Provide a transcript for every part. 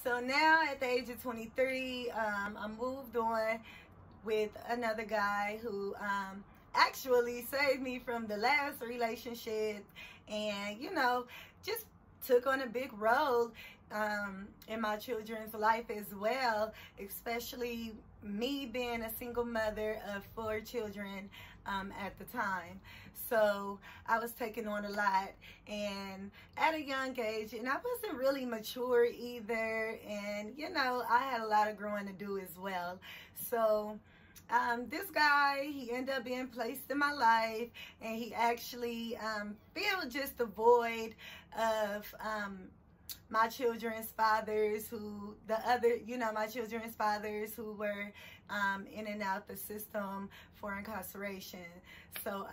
So now at the age of 23, I moved on with another guy who actually saved me from the last relationship, and just took on a big role in my children's life as well, especially me being a single mother of 4 children at the time. So I was taking on a lot, and at a young age, and I wasn't really mature either, and I had a lot of growing to do as well. So this guy, he ended up being placed in my life, and he actually filled just the void of my children's fathers, my children's fathers who were in and out the system for incarceration. So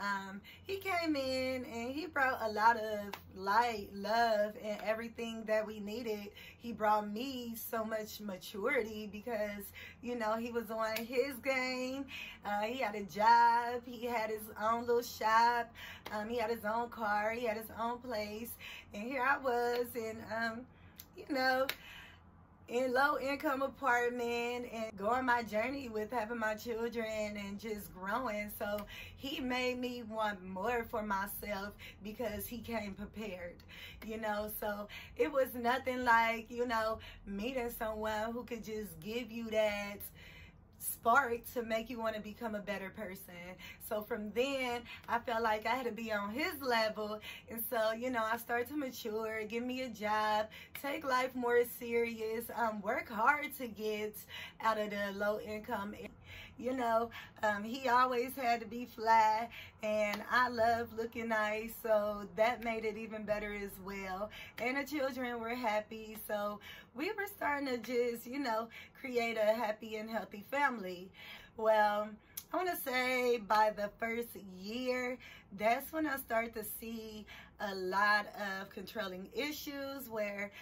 he came in and he brought a lot of light, love, and everything that we needed. He brought me so much maturity because, he was on his game. He had a job. He had his own little shop. He had his own car. He had his own place. And here I was in, in low-income apartment and going my journey with having my children and just growing. So he made me want more for myself because he came prepared, so it was nothing like, meeting someone who could just give you that spark to make you want to become a better person. So from then, I felt like I had to be on his level, and so I started to mature, give me a job, take life more serious, work hard to get out of the low income. He always had to be fly, and I love looking nice, so that made it even better as well. And the children were happy, so we were starting to just create a happy and healthy family. Well, I want to say by the first year, that's when I started to see a lot of controlling issues where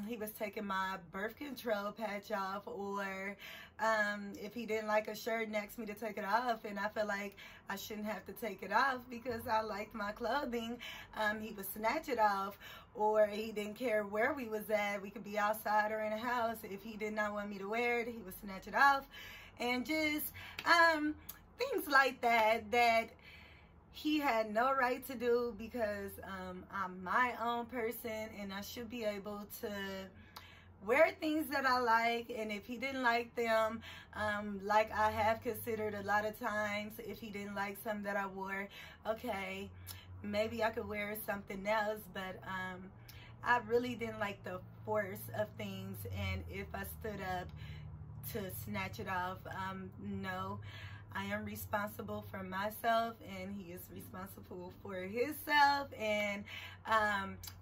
he was taking my birth control patch off, or if he didn't like a shirt and asked me to take it off, and I felt like I shouldn't have to take it off because I liked my clothing, he would snatch it off. Or he didn't care where we was at. We could be outside or in a house. If he did not want me to wear it, he would snatch it off. And just things like that he had no right to do, because I'm my own person and I should be able to wear things that I like. And if he didn't like them, like I have considered a lot of times, if he didn't like something that I wore, okay, maybe I could wear something else. But I really didn't like the force of things, and if I stood up to snatch it off, no, I am responsible for myself, and he is responsible for himself, and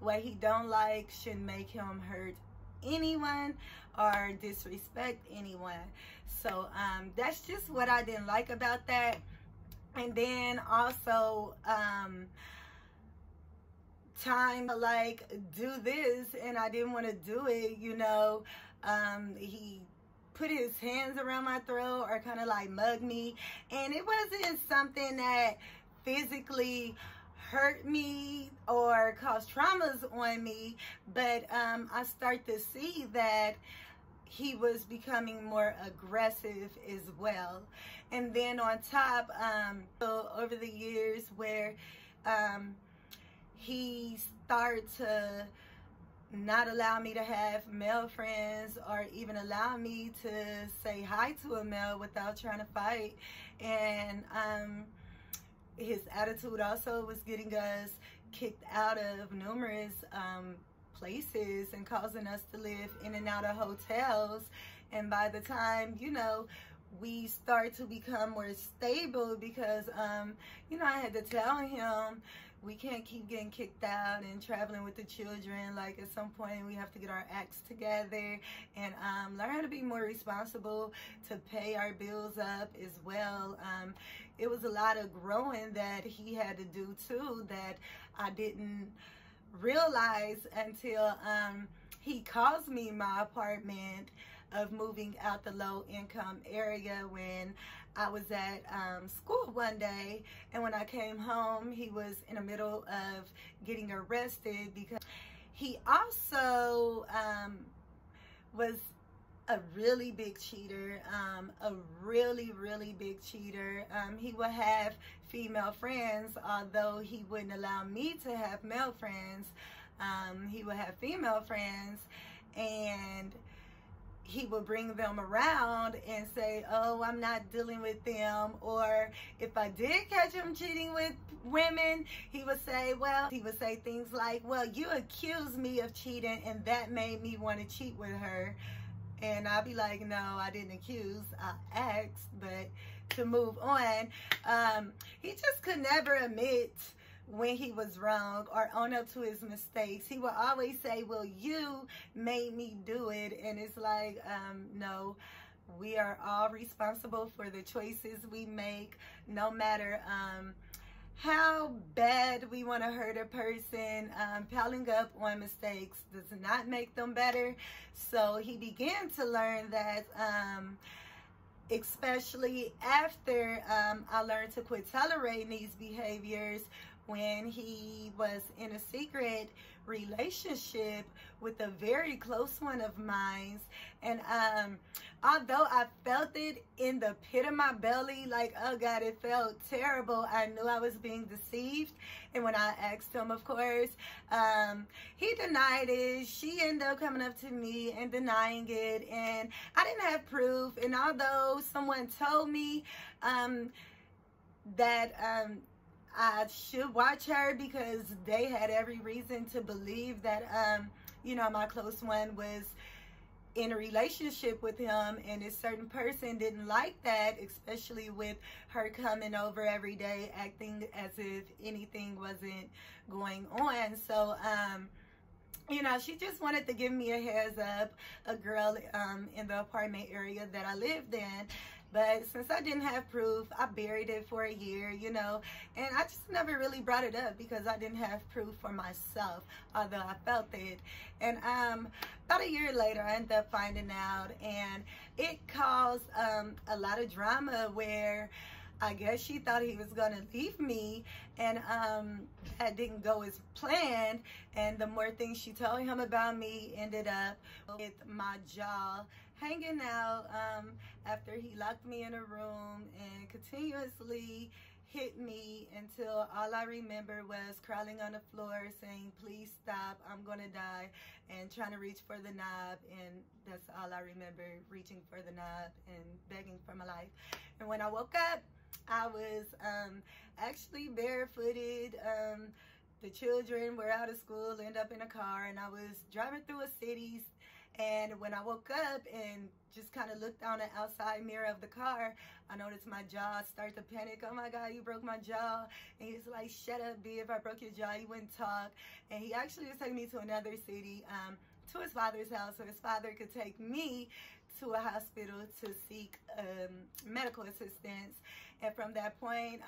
what he don't like shouldn't make him hurt anyone or disrespect anyone. So that's just what I didn't like about that. And then also time to like do this, and I didn't want to do it. He put his hands around my throat or kind of like mug me, and it wasn't something that physically hurt me or caused traumas on me, but I start to see that he was becoming more aggressive as well. And then on top, so over the years where he started to not allow me to have male friends or even allow me to say hi to a male without trying to fight. And his attitude also was getting us kicked out of numerous places and causing us to live in and out of hotels. And by the time, we start to become more stable, because I had to tell him we can't keep getting kicked out and traveling with the children. Like, at some point we have to get our acts together and learn how to be more responsible, to pay our bills up as well. It was a lot of growing that he had to do too, that I didn't realize until he calls me my apartment of moving out the low income area when I was at school one day. And when I came home, he was in the middle of getting arrested because he also was a really big cheater, a really big cheater. He would have female friends, although he wouldn't allow me to have male friends. He would have female friends, and he would bring them around and say, oh, I'm not dealing with them. Or if I did catch him cheating with women, he would say things like, well, you accused me of cheating and that made me want to cheat with her. And I'll be like, no, I didn't accuse, I asked. But to move on, he just could never admit when he was wrong or own up to his mistakes. He would always say, well, you made me do it. And it's like, no, we are all responsible for the choices we make, no matter how bad we want to hurt a person. Piling up on mistakes does not make them better. So he began to learn that, especially after I learned to quit tolerating these behaviors, when he was in a secret relationship with a very close one of mine. And although I felt it in the pit of my belly, like, oh God, it felt terrible, I knew I was being deceived. And when I asked him, of course, he denied it. She ended up coming up to me and denying it, and I didn't have proof. And although someone told me that I should watch her, because they had every reason to believe that, you know, my close one was in a relationship with him, and a certain person didn't like that, especially with her coming over every day acting as if anything wasn't going on. So, you know, she just wanted to give me a heads up, a girl in the apartment area that I lived in. But since I didn't have proof, I buried it for a year, you know, and I just never really brought it up because I didn't have proof for myself, although I felt it. And about a year later, I ended up finding out, and it caused a lot of drama where I guess she thought he was going to leave me, and that didn't go as planned. And the more things she told him about me ended up with my jaw hanging out after he locked me in a room and continuously hit me until all I remember was crawling on the floor saying, please stop, I'm gonna die, and trying to reach for the knob. And that's all I remember, reaching for the knob and begging for my life. And when I woke up, I was actually barefooted. The children were out of school, ended up in a car, and I was driving through a city. And when I woke up and just kind of looked down the outside mirror of the car, I noticed my jaw start to panic. Oh my God, you broke my jaw. And he was like, shut up, B, if I broke your jaw, you wouldn't talk. And he actually was taking me to another city, to his father's house, so his father could take me to a hospital to seek medical assistance. And from that point,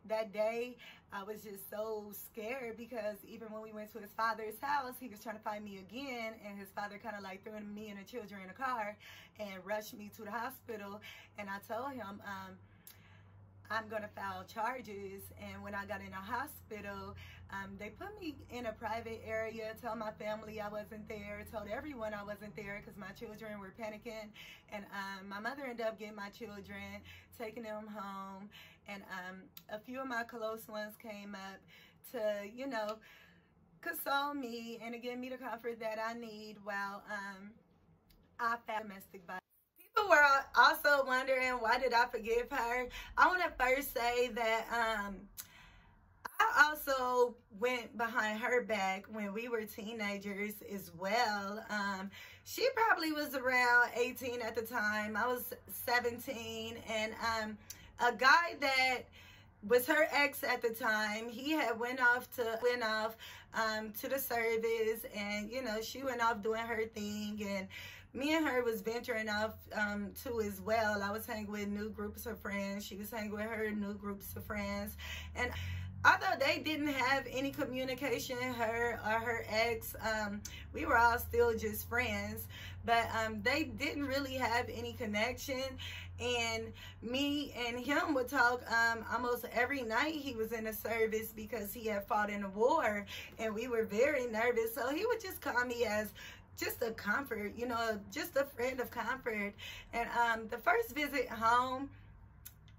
that day, I was just so scared, because even when we went to his father's house, he was trying to find me again, and his father kind of like threw me and the children in a car and rushed me to the hospital. And I told him, I'm gonna file charges. And when I got in the hospital, they put me in a private area, told my family I wasn't there, told everyone I wasn't there because my children were panicking. And my mother ended up getting my children, taking them home. And a few of my close ones came up to, you know, console me and to give me the comfort that I need while I fought domestic violence. People were also wondering, why did I forgive her? I want to first say that I also went behind her back when we were teenagers as well. She probably was around 18 at the time. I was 17, and a guy that was her ex at the time, he had went off to the service, and you know, she went off doing her thing, and me and her was venturing off too as well. I was hanging with new groups of friends. She was hanging with her new groups of friends. And although they didn't have any communication, her or her ex, we were all still just friends. But they didn't really have any connection. And me and him would talk almost every night he was in the service, because he had fought in a war, and we were very nervous. So he would just call me as just a comfort, you know, just a friend of comfort. And the first visit home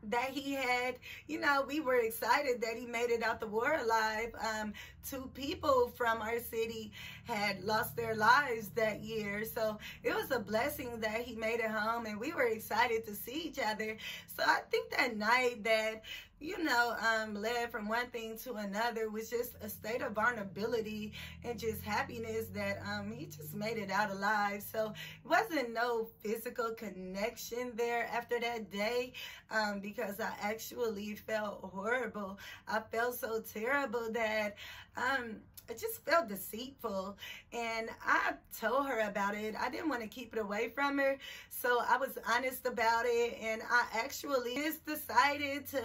that he had, you know, we were excited that he made it out the war alive. 2 people from our city had lost their lives that year, so it was a blessing that he made it home, and we were excited to see each other. So I think that night that, you know, led from one thing to another was just a state of vulnerability and just happiness that he just made it out alive. So it wasn't no physical connection there after that day, because I actually felt horrible. I felt so terrible that I just felt deceitful, and I told her about it. I didn't want to keep it away from her, so I was honest about it, and I actually just decided to,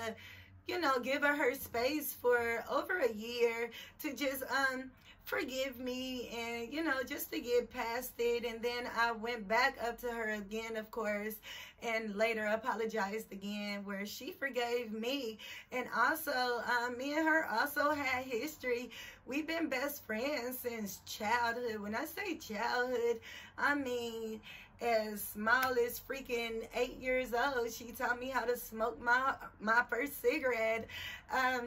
you know, give her space for over a year to just forgive me, and, you know, just to get past it. And then I went back up to her again, of course, and later apologized again, where she forgave me. And also me and her also had history. We've been best friends since childhood. When I say childhood, I mean as small as freaking 8 years old. She taught me how to smoke my first cigarette.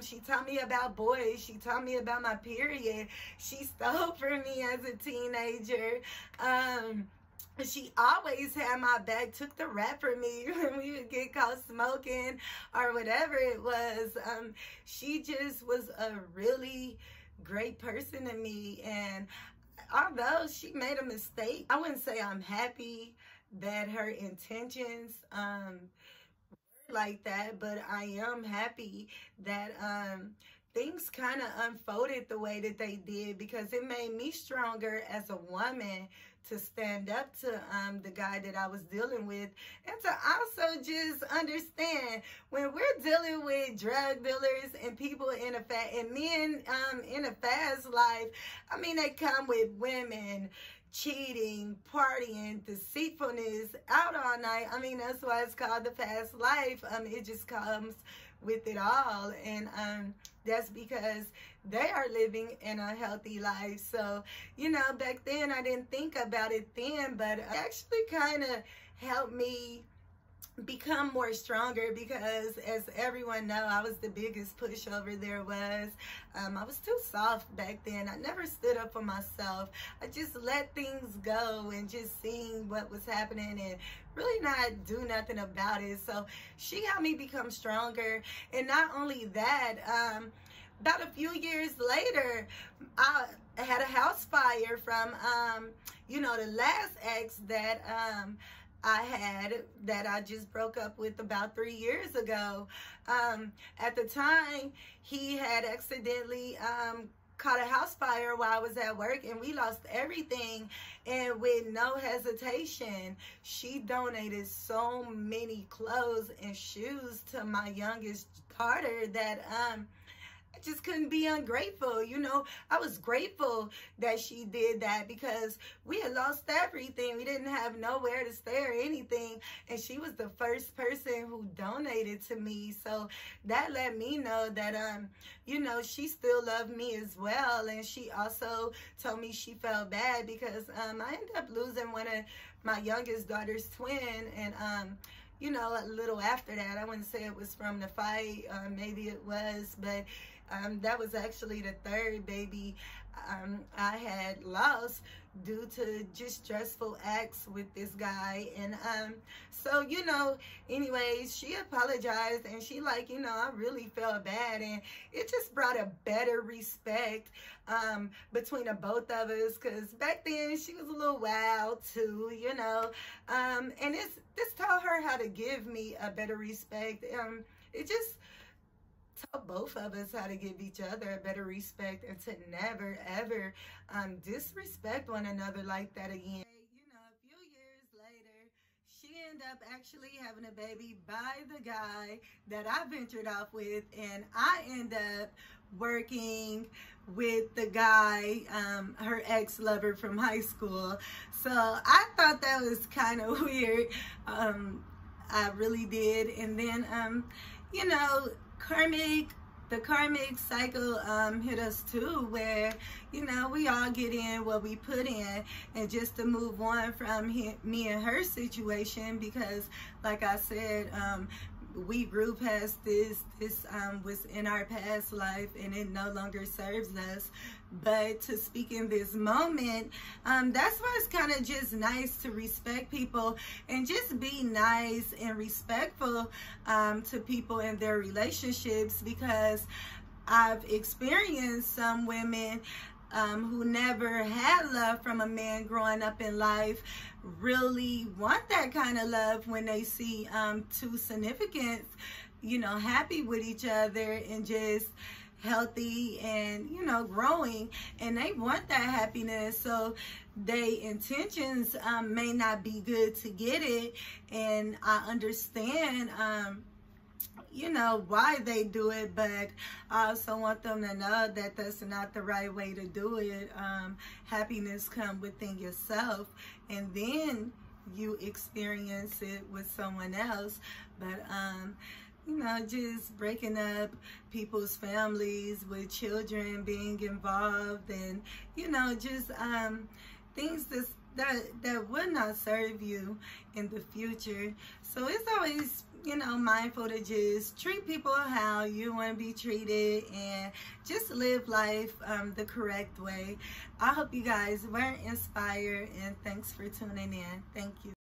She taught me about boys. She taught me about my period. She stole from me as a teenager. She always had my back, took the rap for me when we would get caught smoking or whatever it was. She just was a really great person to me, and although she made a mistake, I wouldn't say I'm happy that her intentions were like that, but I am happy that things kind of unfolded the way that they did, because it made me stronger as a woman to stand up to the guy that I was dealing with, and to also just understand when we're dealing with drug dealers and people in and men in a fast life. I mean, they come with women, cheating, partying, deceitfulness, out all night. I mean, that's why it's called the fast life. It just comes with it all, and that's because they are living an unhealthy life. So, you know, back then I didn't think about it then, but it actually kind of helped me become more stronger, because as everyone know, I was the biggest pushover there was. I was too soft back then. I never stood up for myself. I just let things go and just seeing what was happening and really not do nothing about it. So she helped me become stronger. And not only that, about a few years later, I had a house fire from, you know, the last ex that I had, that I just broke up with about 3 years ago. At the time, he had accidentally caught a house fire while I was at work, and we lost everything. And with no hesitation, she donated so many clothes and shoes to my youngest daughter that I just couldn't be ungrateful. You know, I was grateful that she did that, because we had lost everything. We didn't have nowhere to stay or anything, and she was the first person who donated to me. So that let me know that you know, she still loved me as well. And she also told me she felt bad because I ended up losing one of my youngest daughter's twin, and you know, a little after that, I wouldn't say it was from the fight, maybe it was, but that was actually the third baby I had lost due to just stressful acts with this guy. And so, you know, anyways, she apologized, and she like, you know, I really felt bad, and it just brought a better respect between the both of us, because back then she was a little wild too, you know, and this taught her how to give me a better respect. It just taught both of us how to give each other a better respect, and to never ever disrespect one another like that again. You know, a few years later, she ended up actually having a baby by the guy that I ventured off with, and I end up working with the guy, her ex-lover from high school. So I thought that was kind of weird. I really did. And then you know, Karmic the karmic cycle hit us too, where, you know, we all get in what we put in. And just to move on from me and her situation, because like I said, we grew past this was in our past life, and it no longer serves us. But to speak in this moment, that's why it's kind of just nice to respect people and just be nice and respectful to people in their relationships, because I've experienced some women who never had love from a man growing up in life really want that kind of love when they see two significants, you know, happy with each other and just healthy and, you know, growing, and they want that happiness. So their intentions may not be good to get it, and I understand you know, why they do it, but I also want them to know that that's not the right way to do it. Happiness comes within yourself, and then you experience it with someone else. But you know, just breaking up people's families with children being involved, and, you know, just things that would not serve you in the future. So it's always, you know, mindful to just treat people how you want to be treated and just live life the correct way. I hope you guys were inspired, and thanks for tuning in. Thank you.